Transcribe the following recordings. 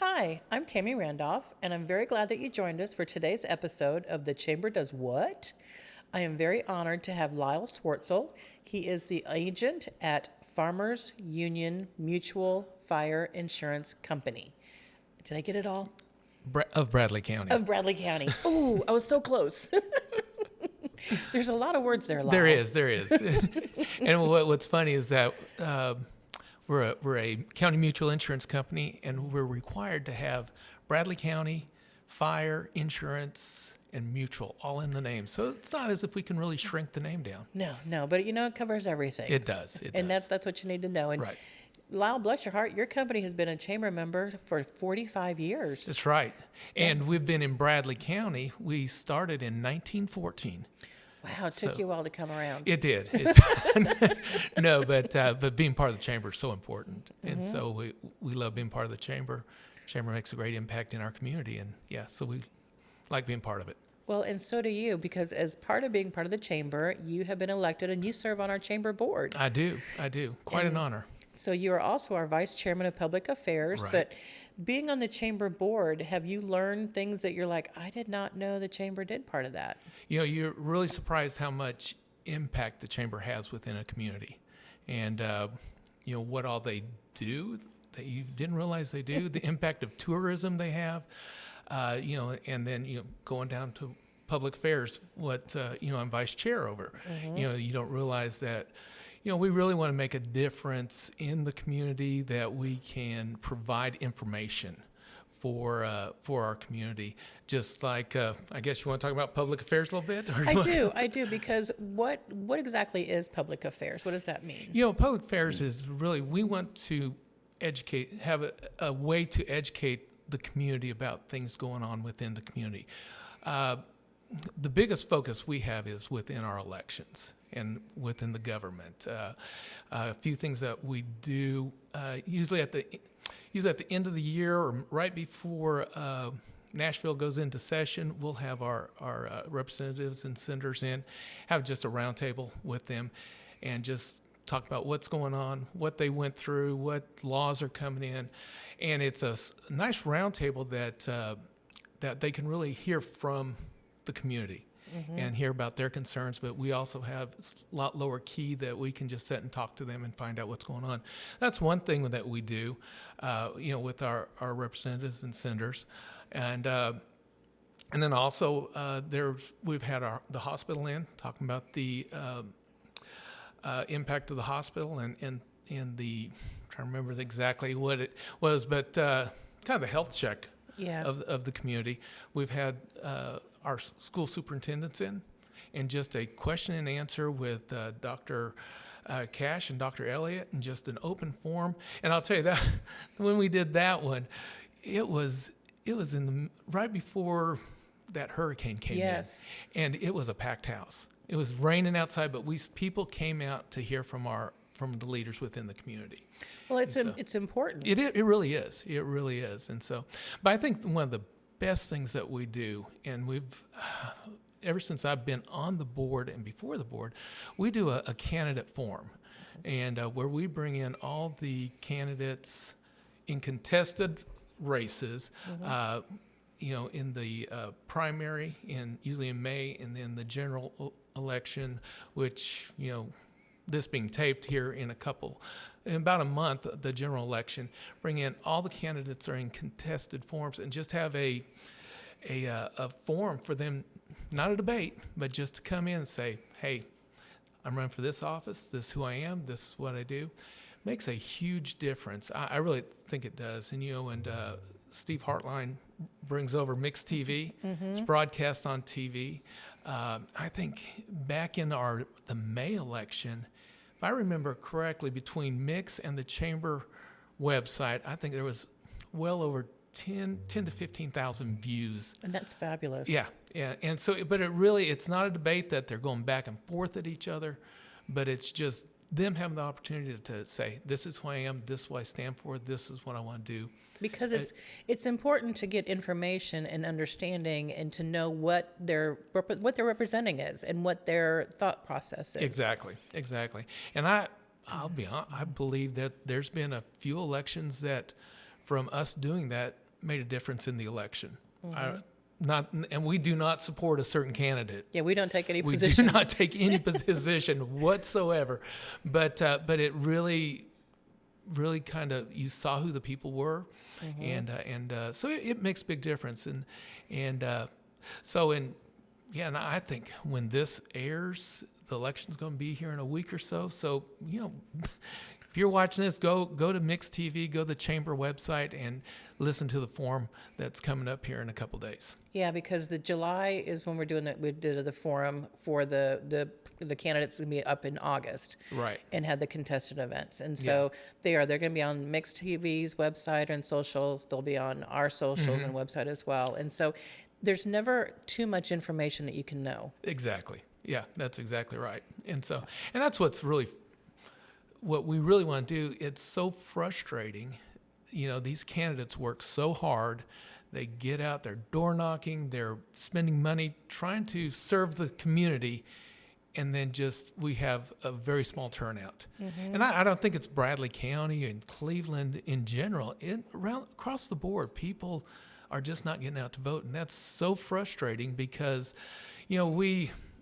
Hi, I'm Tammy Randolph, and I'm very glad that you joined us for today's episode of The Chamber Does Wut. I am very honored to have Lyle Swartzel. He is the agent at Farmers Union Mutual Fire Insurance Company. Did I get it all? Of Bradley County. Of Bradley County. Oh, I was so close. There's a lot of words there, Lyle. There is. And what's funny is that we're a county mutual insurance company, and we're required to have Bradley County fire insurance and mutual all in the name. So it's not as if we can really shrink the name down. No, but it covers everything. It does. And that's what you need to know. And right. Lyle, bless your heart, your company has been a chamber member for 45 years. That's right. And we've been in Bradley County. We started in 1914. Wow, it took you a while to come around. It did. No, but being part of the chamber is so important. And so we love being part of the chamber. Chamber makes a great impact in our community. And so we like being part of it. Well, and so do you, because as part of being part of the chamber, you have been elected and you serve on our chamber board. I do. Quite an honor. So you are also our vice chairman of public affairs. Right. But being on the chamber board, have you learned things that you're like, I did not know the chamber did part of that? You're really surprised how much impact the chamber has within a community, and what all they do that you didn't realize they do. The impact of tourism they have, and then going down to public affairs, what I'm vice chair over. You don't realize that. We really want to make a difference in the community, that we can provide information for our community. Just like, I guess you want to talk about public affairs a little bit? I do, because what exactly is public affairs? What does that mean? Public affairs is really, we want to have a way to educate the community about things going on within the community. The biggest focus we have is within our elections and within the government. A few things that we do, usually at the end of the year or right before Nashville goes into session, we'll have our representatives and senators in, have just a roundtable with them, and just talk about what's going on, what they went through, what laws are coming in. And it's a nice roundtable that they can really hear from the community and hear about their concerns, but we also have a lot lower key that we can just sit and talk to them and find out what's going on. That's one thing that we do, with our representatives and senators. And then also we've had the hospital in, talking about the impact of the hospital and the, I'm trying to remember exactly what it was, but kind of a health check of the community. We've had our school superintendents in, and just a question and answer with Dr. Cash and Dr. Elliott, and just an open forum. And I'll tell you that when we did that one, it was right before that hurricane came in, and it was a packed house. It was raining outside, but people came out to hear from the leaders within the community. Well, it's important. It really is. It really is. And so, but I think one of the best things that we do, and we've ever since I've been on the board and before the board, we do a candidate forum, and where we bring in all the candidates in contested races, in the primary, usually in May, and then the general election, which this being taped here in about a month, the general election, bring in all the candidates are in contested forms, and just have a forum for them, not a debate, but just to come in and say, hey, I'm running for this office, this is who I am, this is what I do. Makes a huge difference. I really think it does. And Steve Hartline brings over mixed TV. It's broadcast on TV. I think back in the May election, if I remember correctly, between Mix and the Chamber website, I think there was well over 10 to 15,000 views. And that's fabulous. Yeah. And so, but it's not a debate that they're going back and forth at each other, but it's just them having the opportunity to say, this is who I am, this is what I stand for, this is what I want to do. Because it's important to get information and understanding, and to know what their representing is and what their thought process is. Exactly. And I'll be honest, I believe that there's been a few elections that, from us doing that, made a difference in the election. And we do not support a certain candidate. Yeah, we don't take any We positions. do not take any position whatsoever. But it really kind of, you saw who the people were, and so it makes a big difference. And I think when this airs, the election's going to be here in a week or so. So if you're watching this, go to Mix TV, go to the Chamber website, and listen to the forum that's coming up here in a couple days. Yeah, because the July is when we're doing that. We did the forum for the candidates going to be up in August, Right. and had the contested events, and so they're going to be on Mixed TV's website and socials. They'll be on our socials and website as well, and so there's never too much information that you can know. Exactly. Yeah, that's exactly right. And that's what we really want to do. It's so frustrating. These candidates work so hard. They get out, they're door knocking, they're spending money trying to serve the community, and then we have a very small turnout. And I don't think it's Bradley County and Cleveland in general. Across the board, people are just not getting out to vote, and that's so frustrating because,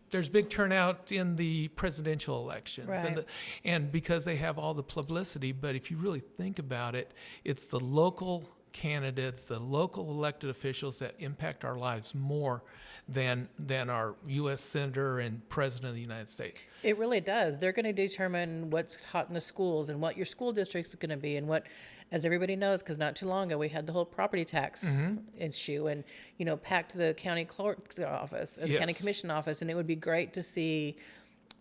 there's big turnout in the presidential elections, Right. and because they have all the publicity. But if you really think about it, it's the local candidates, the local elected officials that impact our lives more than our U.S. Senator and President of the United States. It really does. They're going to determine what's hot in the schools and what your school district is going to be, and what, as everybody knows, because not too long ago we had the whole property tax issue, and packed the county clerk's office, the county commission office, and it would be great to see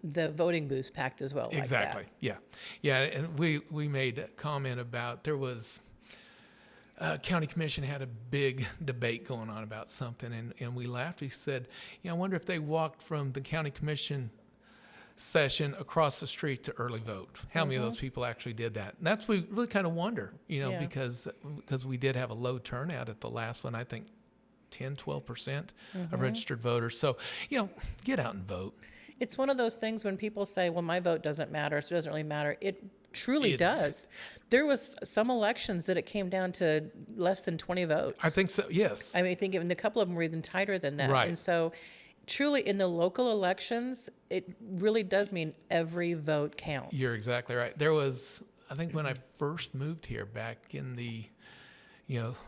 the voting booths packed as well. Exactly. Like Yeah. And we made a comment about there was. County Commission had a big debate going on about something, and we laughed. We said, I wonder if they walked from the County Commission session across the street to early vote. How many of those people actually did that? And that's what we really kind of wonder, because we did have a low turnout at the last one, I think 10-12% of registered voters. So, get out and vote. It's one of those things when people say, well, my vote doesn't matter, so it doesn't really matter. It truly does. There was some elections that it came down to less than 20 votes. I think so, yes. I think even a couple of them were even tighter than that. Right. And so truly in the local elections, it really does mean every vote counts. You're exactly right. There was, I think when I first moved here back in the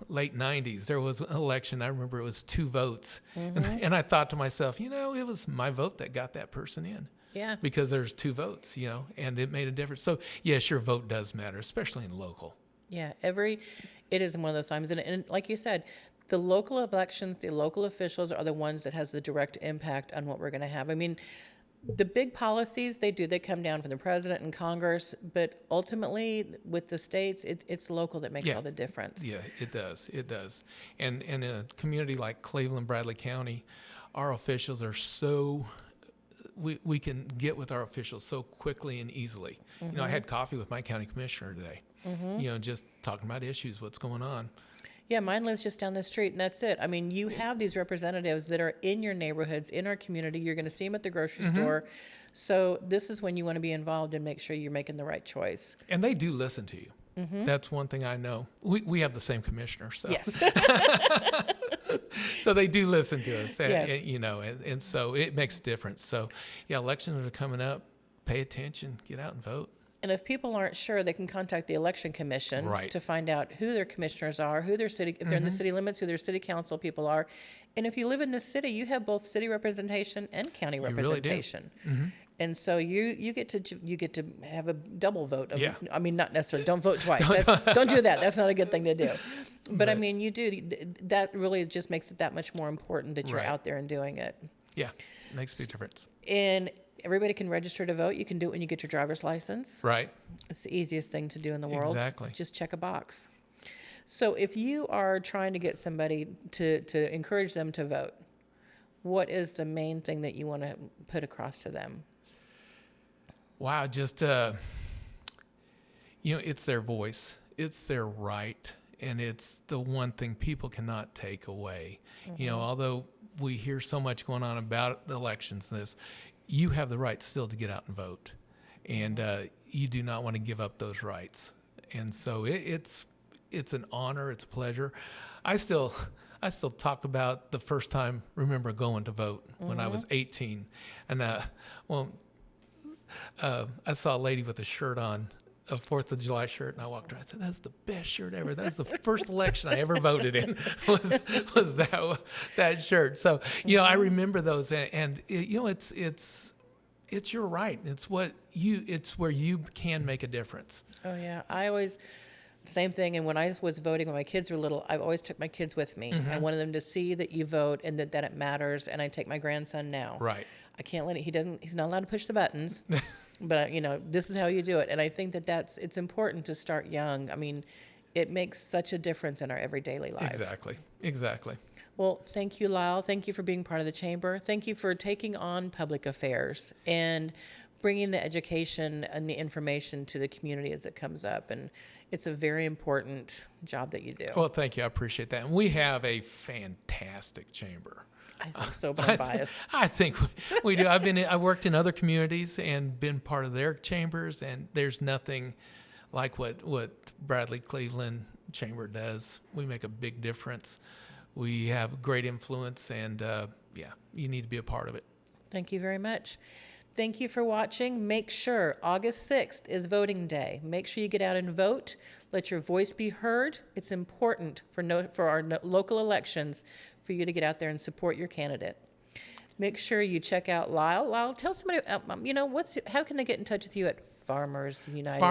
late 90s, there was an election. I remember it was 2 votes. And I thought to myself, it was my vote that got that person in. Yeah. Because there's 2 votes, and it made a difference. So, yes, your vote does matter, especially in local. Yeah. It is one of those times. And like you said, the local elections, the local officials are the ones that has the direct impact on what we're going to have. I mean, the big policies they come down from the president and Congress, but ultimately with the states, it's local that makes all the difference. Yeah, it does. And in a community like Cleveland, Bradley County, our officials are so, we can get with our officials so quickly and easily. I had coffee with my county commissioner today, just talking about issues, what's going on. Yeah, mine lives just down the street, and that's it. I mean, you have these representatives that are in your neighborhoods, in our community. You're going to see them at the grocery store. So this is when you want to be involved and make sure you're making the right choice. And they do listen to you. That's one thing I know. We have the same commissioner, so Yes. so they do listen to us, Yes. and so it makes a difference. So, elections are coming up. Pay attention. Get out and vote. And if people aren't sure, they can contact the election commission Right. to find out who their commissioners are, who their city, if they're in the city limits, who their city council people are. And if you live in the city, you have both city representation and county really do. representation. And so you get to have a double vote. Yeah. I mean, not necessarily. Don't vote twice. Don't do that. That's not a good thing to do. But I mean, you do. That really just makes it that much more important that you're Right. out there and doing it. Yeah, makes a big difference. And everybody can register to vote. You can do it when you get your driver's license. Right. It's the easiest thing to do in the world. Exactly. Just check a box. So if you are trying to get somebody to encourage them to vote, what is the main thing that you want to put across to them? Wow, just it's their voice, it's their right, and it's the one thing people cannot take away. Although we hear so much going on about the elections, you have the right still to get out and vote, and you do not want to give up those rights. And so it's an honor. It's a pleasure. I still talk about the first time, remember going to vote when I was 18. And, I saw a lady with a shirt on, a 4th of July shirt, and I walked around. I said, "That's the best shirt ever. That's the first election I ever voted in was that shirt." So, I remember those, and it's you're right. It's where you can make a difference. Oh yeah, I always same thing. And when I was voting when my kids were little, I always took my kids with me. I wanted them to see that you vote and that it matters. And I take my grandson now. Right. I can't let it. He's not allowed to push the buttons, but this is how you do it. And I think it's important to start young. I mean, it makes such a difference in our everyday lives. Exactly. Well, thank you, Lyle. Thank you for being part of the chamber. Thank you for taking on public affairs and bringing the education and the information to the community as it comes up. And it's a very important job that you do. Well, thank you. I appreciate that. And we have a fantastic chamber. I think so, but I'm biased. I think we do. I've worked in other communities and been part of their chambers, and there's nothing like what Bradley Cleveland Chamber does. We make a big difference. We have great influence, and you need to be a part of it. Thank you very much. Thank you for watching. Make sure August 6th is voting day. Make sure you get out and vote. Let your voice be heard. It's important for our local elections for you to get out there and support your candidate. Make sure you check out Lyle. Lyle, tell somebody, how can they get in touch with you at Farmers United?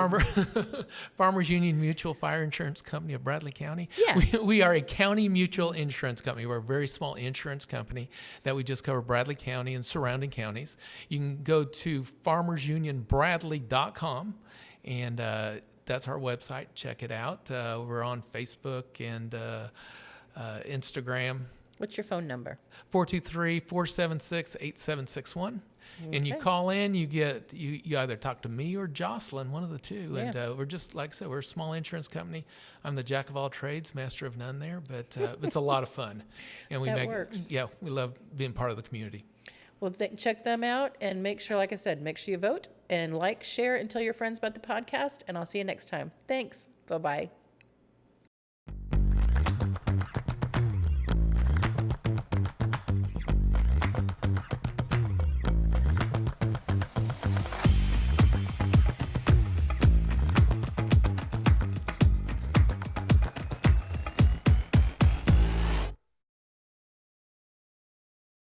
Farmers Union Mutual Fire Insurance Company of Bradley County. Yeah. We are a county mutual insurance company. We're a very small insurance company that we just cover Bradley County and surrounding counties. You can go to farmersunionbradley.com, and that's our website. Check it out. We're on Facebook and Instagram. What's your phone number? 423-476-8761. And you call in, you either talk to me or Jocelyn, one of the two. Yeah. And we're just, like I said, we're a small insurance company. I'm the jack of all trades, master of none there, but it's a lot of fun. And we works. Yeah, we love being part of the community. Well, check them out and make sure, like I said, make sure you vote and share, and tell your friends about the podcast. And I'll see you next time. Thanks. Bye-bye.